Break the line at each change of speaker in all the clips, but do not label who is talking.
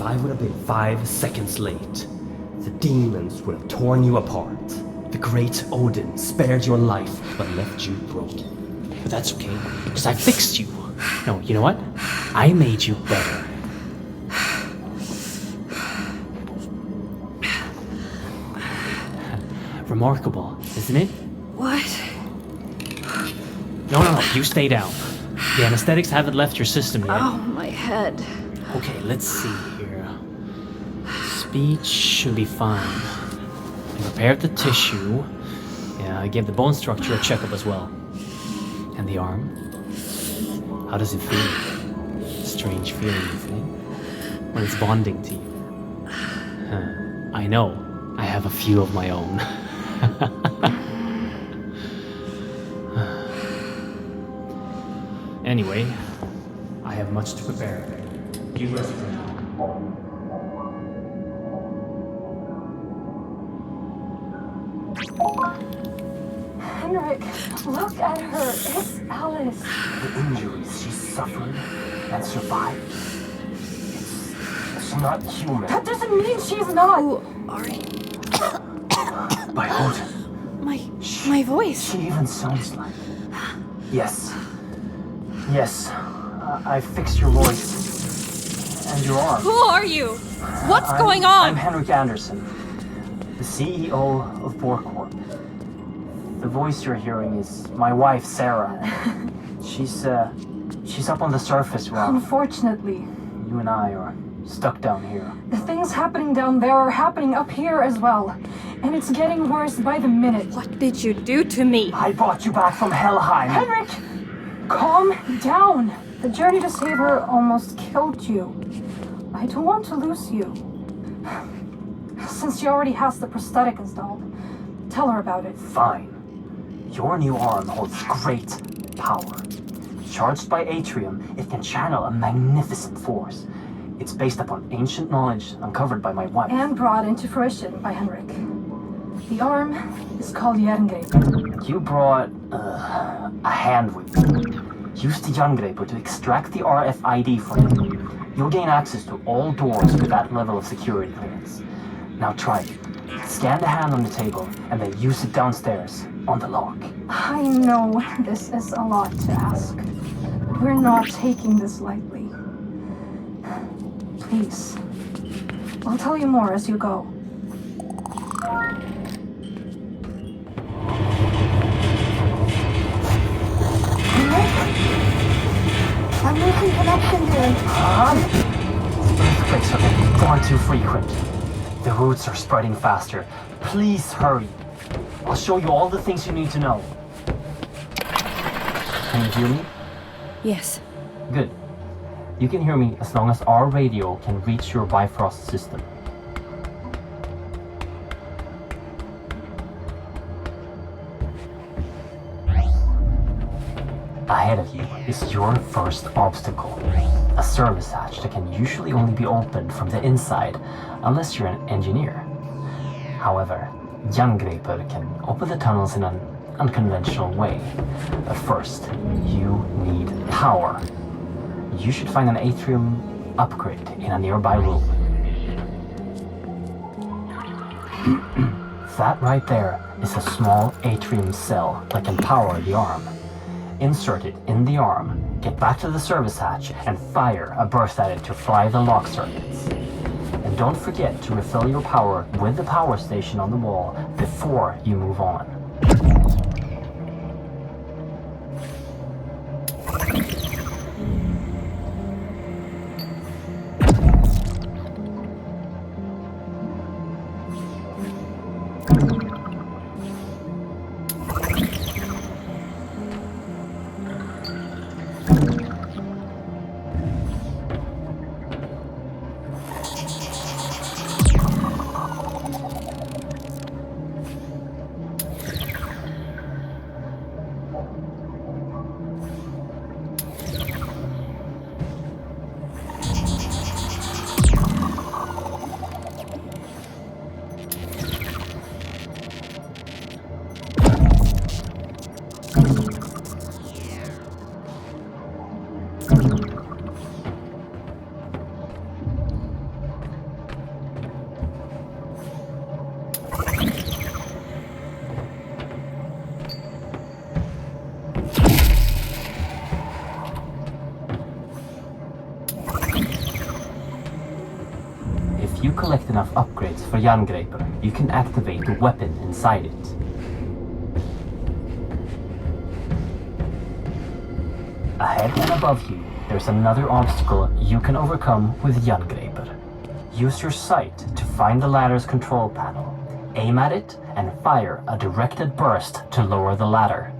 I would have been 5 seconds late, the demons would have torn you apart. The great Odin spared your life, but left you broken.
But that's okay, because I fixed you. No, you know what? I made you better. Remarkable, isn't it?
What?
No, you stay down. The anesthetics haven't left your system yet.
Oh, my head.
Okay, let's see here. Speech should be fine. I repaired the tissue. Yeah, I gave the bone structure a checkup as well. And the arm? How does it feel? Strange feeling, isn't it? When it's bonding to you. I know. I have a few of my own. Anyway, I have much to prepare. You rest for now.
Henrik, look at her. It's Alice.
The injuries she suffered and survived. It's not human.
That doesn't mean she's not.
Who are you?
By Odin.
My voice.
She even sounds like... Yes. Yes. I fixed your voice. And your arm.
Who are you? What's going on?
I'm Henrik Anderson, the CEO of Borcorp. The voice you're hearing is my wife, Sarah. She's up on the surface well.
Unfortunately.
You and I are stuck down here.
The things happening down there are happening up here as well. And it's getting worse by the minute.
What did you do to me?
I brought you back from Helheim.
Henrik! Calm down. The journey to save her almost killed you. I don't want to lose you. Since she already has the prosthetic installed, tell her about it.
Fine. Your new arm holds great power. Charged by Atrium, it can channel a magnificent force. It's based upon ancient knowledge uncovered by my wife.
And brought into fruition by Henrik. The arm is called Jerngreip.
You brought a hand with you. Use the Jerngreiper to extract the RFID from it. You'll gain access to all doors with that level of security clearance. Now try it. Scan the hand on the table and then use it downstairs on the lock.
I know this is a lot to ask. We're not taking this lightly. Please. I'll tell you more as you go. I'm losing connection here.
Earthquakes are getting far too frequent. The roots are spreading faster. Please hurry. I'll show you all the things you need to know. Can you hear me?
Yes.
Good. You can hear me as long as our radio can reach your Bifrost system. Ahead of you is your first obstacle. A service hatch that can usually only be opened from the inside, unless you're an engineer. However, Jerngreiper can open the tunnels in an unconventional way. But first, you need power. You should find an Atrium upgrade in a nearby room. That right there is a small Atrium cell that can power the arm. Insert it in the arm, get back to the service hatch, and fire a burst at it to fry the lock circuits. And don't forget to refill your power with the power station on the wall before you move on. if you collect enough upgrades for Jerngripper, you can activate the weapon inside it. Ahead and above you, there's another obstacle you can overcome with Jerngripper. Use your sight to find the ladder's control panel, aim at it, and fire a directed burst to lower the ladder.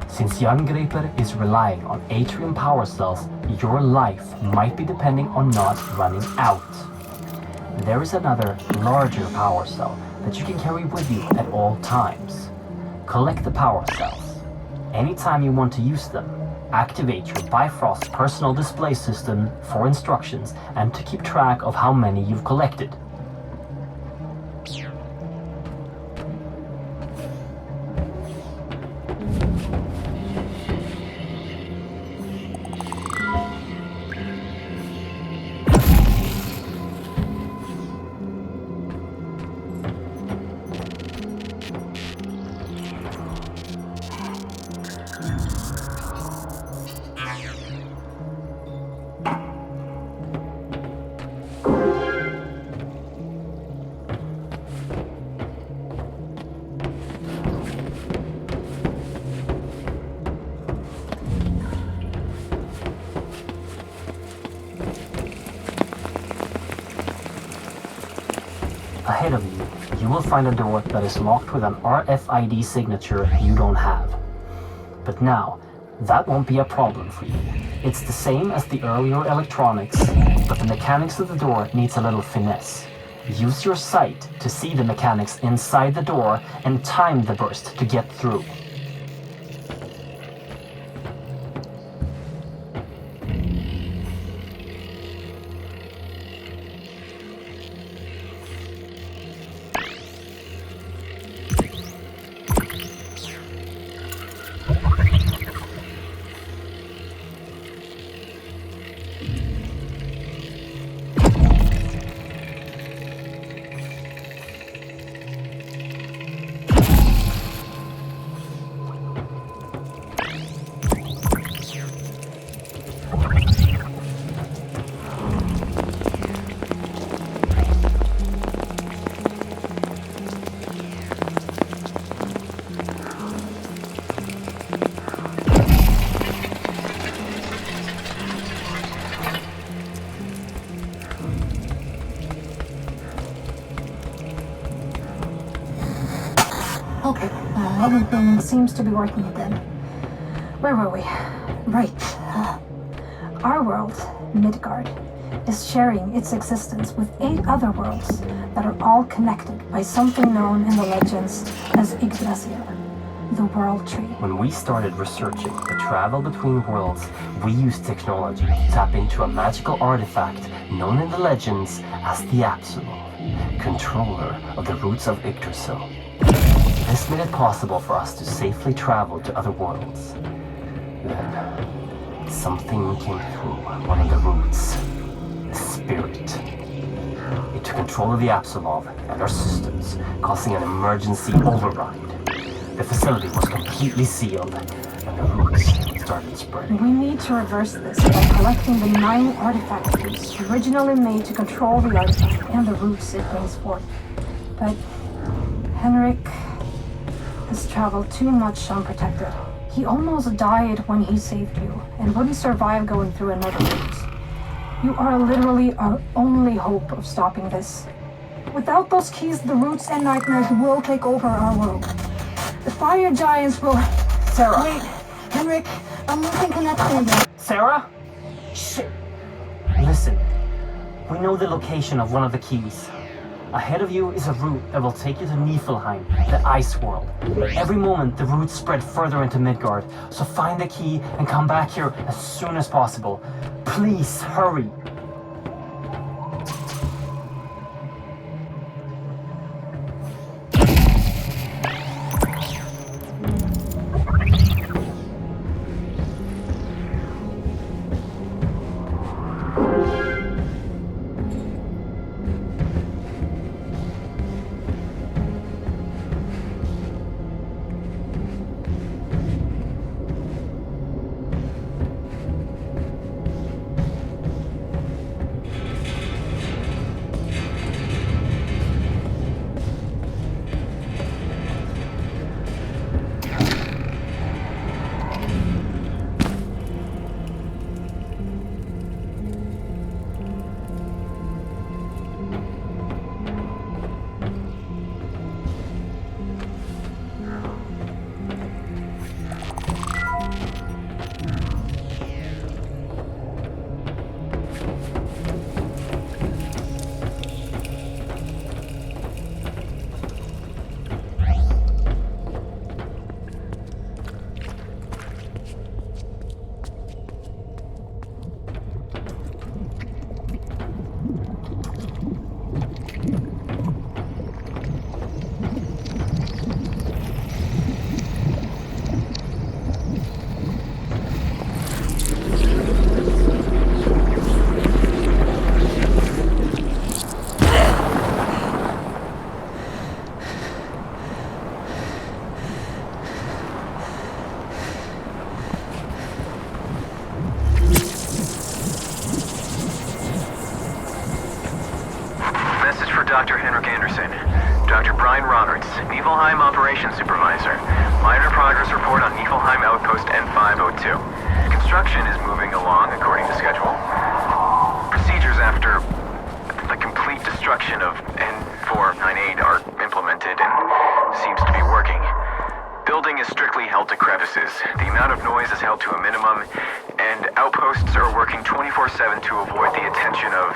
Since Jerngripper is relying on atrium power cells, your life might be depending on not running out. There is another, larger power cell that you can carry with you at all times. Collect the power cells. Anytime you want to use them, activate your Bifrost personal display system for instructions and to keep track of how many you've collected. Ahead of you, you will find a door that is locked with an RFID signature you don't have. But now, that won't be a problem for you. It's the same as the earlier electronics, but the mechanics of the door needs a little finesse. Use your sight to see the mechanics inside the door and time the burst to get through.
Okay, everything seems to be working again. Where were we? Right. Our world, Midgard, is sharing its existence with 8 other worlds that are all connected by something known in the legends as Yggdrasil, the World Tree.
When we started researching the travel between worlds, we used technology to tap into a magical artifact known in the legends as the Apsulov, controller of the roots of Yggdrasil. This made it possible for us to safely travel to other worlds. Then, something came through one of the roots. A spirit. It took control of the Apsulov and our systems, causing an emergency override. The facility was completely sealed, and the roots started spreading.
We need to reverse this by collecting the 9 artifact roots originally made to control the artifact and the roots it brings forth. But Henrik has traveled too much unprotected. He almost died when he saved you, and wouldn't survive going through another route. You are literally our only hope of stopping this. Without those keys, the roots and nightmares will take over our world. The fire giants will...
Sarah!
Wait, Henrik, I'm losing connection again.
Sarah? Shit! Listen, we know the location of one of the keys. Ahead of you is a route that will take you to Niflheim, the ice world. Every moment, the routes spread further into Midgard, so find the key and come back here as soon as possible. Please, hurry!
Dr. Henrik Anderson. Dr. Brian Roberts, Niflheim Operations Supervisor. Minor progress report on Niflheim Outpost N502. Construction is moving along according to schedule. Procedures after the complete destruction of N498 are implemented and seems to be working. Building is strictly held to crevices. The amount of noise is held to a minimum, and outposts are working 24/7 to avoid the attention of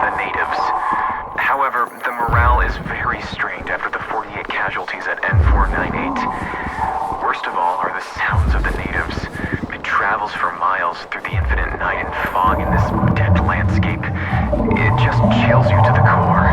the natives. However, the morale is very strained after the 48 casualties at N498. Worst of all are the sounds of the natives. It travels for miles through the infinite night and fog in this dead landscape. It just chills you to the core.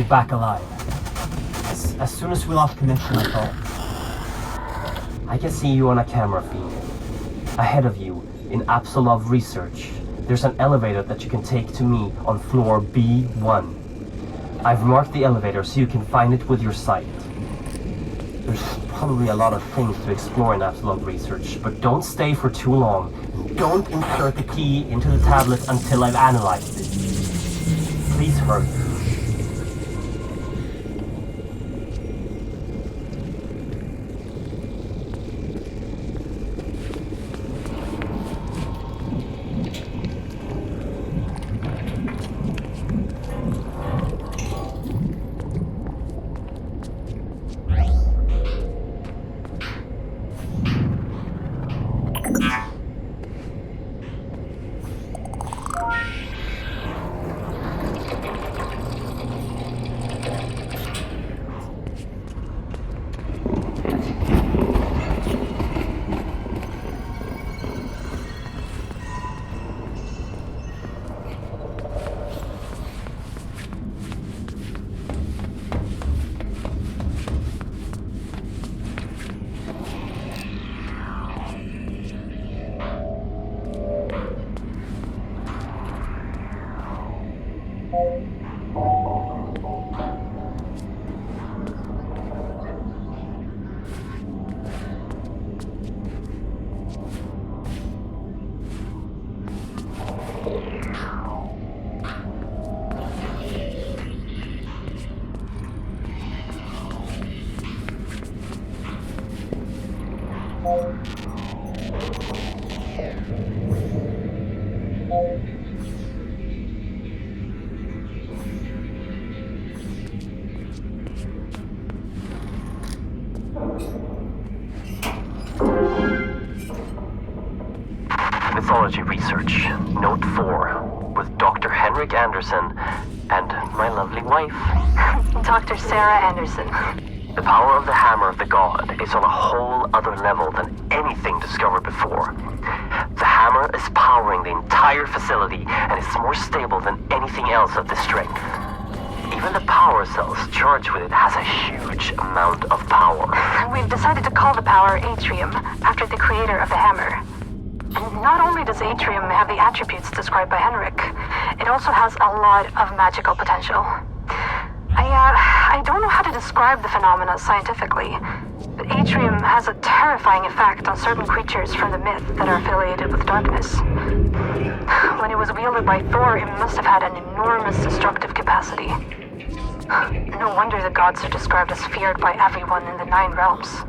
Back alive. As soon as we lost connection, I thought, I can see you on a camera feed. Ahead of you, in Apsulov research, there's an elevator that you can take to me on floor B1. I've marked the elevator so you can find it with your sight. There's probably a lot of things to explore in Apsulov research, but don't stay for too long and
Don't insert the key into the tablet until I've analyzed it. Please hurry.
Mythology Research, Note 4, with Dr. Henrik Anderson and my lovely wife.
Dr. Sarah Anderson.
The power of the hammer of the god is on a whole other level than anything discovered before. The hammer is powering the entire facility and is more stable than anything else of this strength. Even the power cells charged with it has a huge amount of power.
We've decided to call the power Atrium, after the creator of the hammer. And not only does Atrium have the attributes described by Henrik, it also has a lot of magical potential. I don't know how to describe the phenomena scientifically, but Atrium has a terrifying effect on certain creatures from the myth that are affiliated with darkness. When it was wielded by Thor, it must have had an enormous destructive capacity. No wonder the gods are described as feared by everyone in the 9 realms.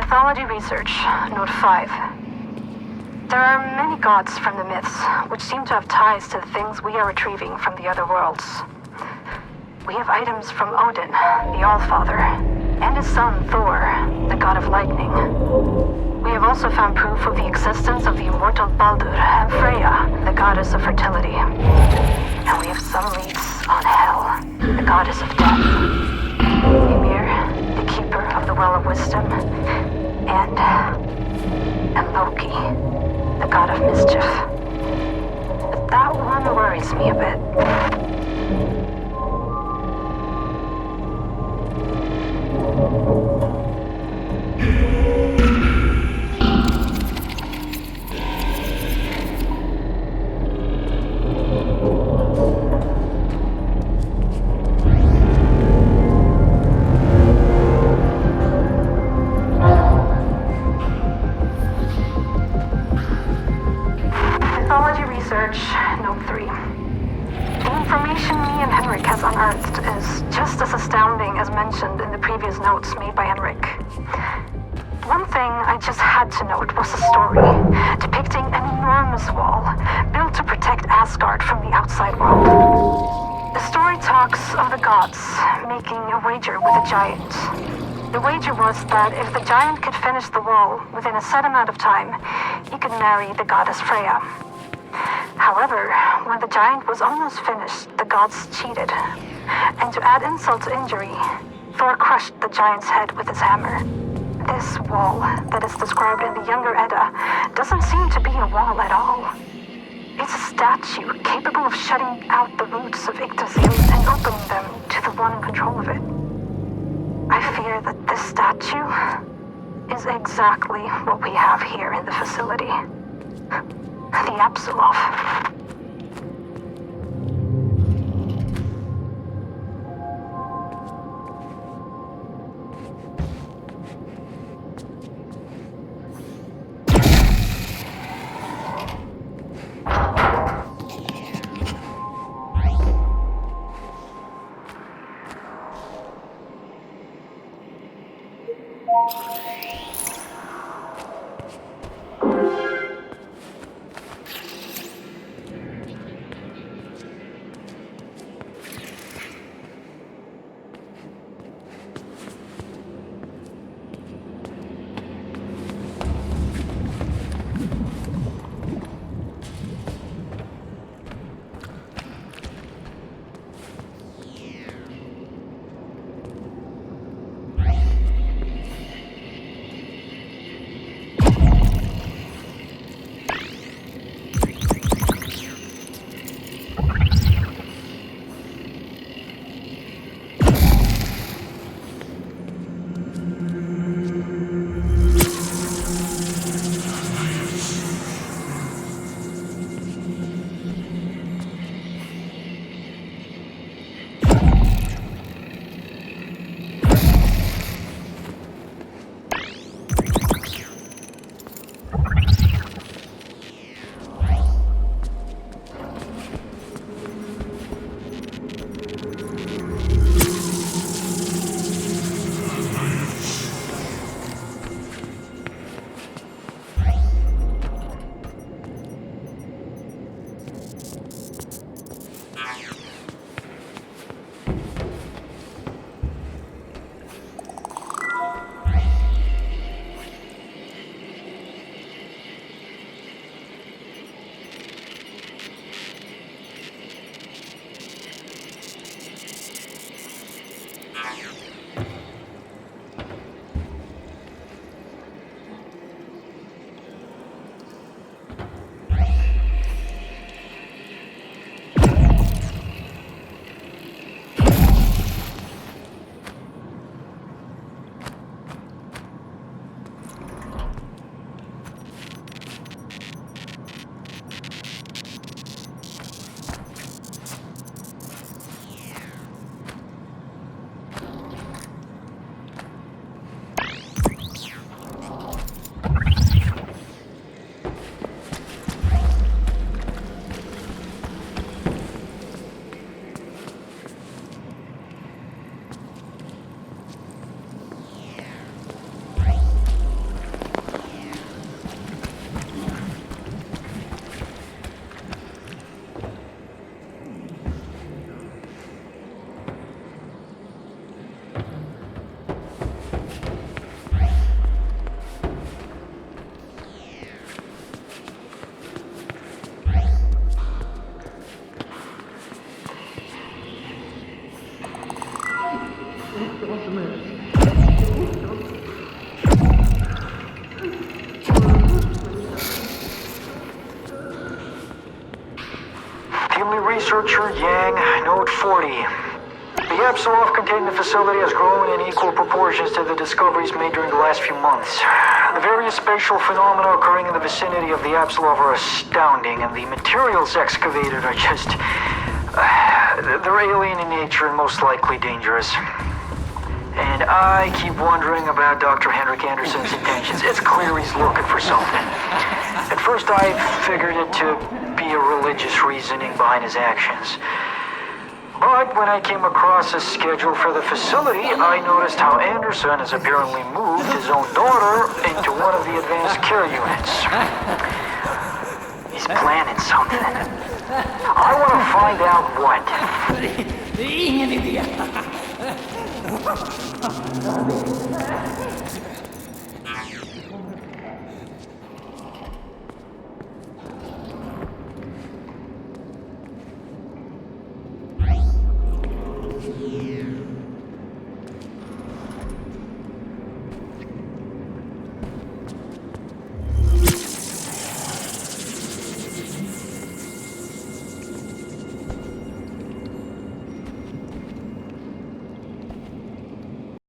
Mythology Research, Note 5. There are many gods from the myths, which seem to have ties to the things we are retrieving from the other worlds. We have items from Odin, the Allfather, and his son Thor, the god of lightning. We have also found proof of the existence of the immortal Baldur and Freya, the goddess of fertility. And we have some leads on Hel, the goddess of death. Ymir, the keeper of the Well of Wisdom, and Loki, the god of mischief. But that one worries me a bit. Note 3. The information me and Henrik has unearthed is just as astounding as mentioned in the previous notes made by Henrik. One thing I just had to note was a story depicting an enormous wall built to protect Asgard from the outside world. The story talks of the gods making a wager with a giant. The wager was that if the giant could finish the wall within a set amount of time, he could marry the goddess Freya. However, when the giant was almost finished, the gods cheated. And to add insult to injury, Thor crushed the giant's head with his hammer. This wall that is described in the Younger Edda doesn't seem to be a wall at all. It's a statue capable of shutting out the roots of Yggdrasil and opening them to the one in control of it. I fear that this statue is exactly what we have here in the facility. The Apsulov.
Researcher Yang, Note 40. The Apsulov contained the facility has grown in equal proportions to the discoveries made during the last few months. The various spatial phenomena occurring in the vicinity of the Apsulov are astounding, and the materials excavated are just... they're alien in nature and most likely dangerous. And I keep wondering about Dr. Henrik Anderson's intentions. It's clear he's looking for something. At first I figured it to be a religious reasoning behind his actions. But when I came across a schedule for the facility, I noticed how Anderson has apparently moved his own daughter into one of the advanced care units. He's planning something. I want to find out what.
Ingen idé.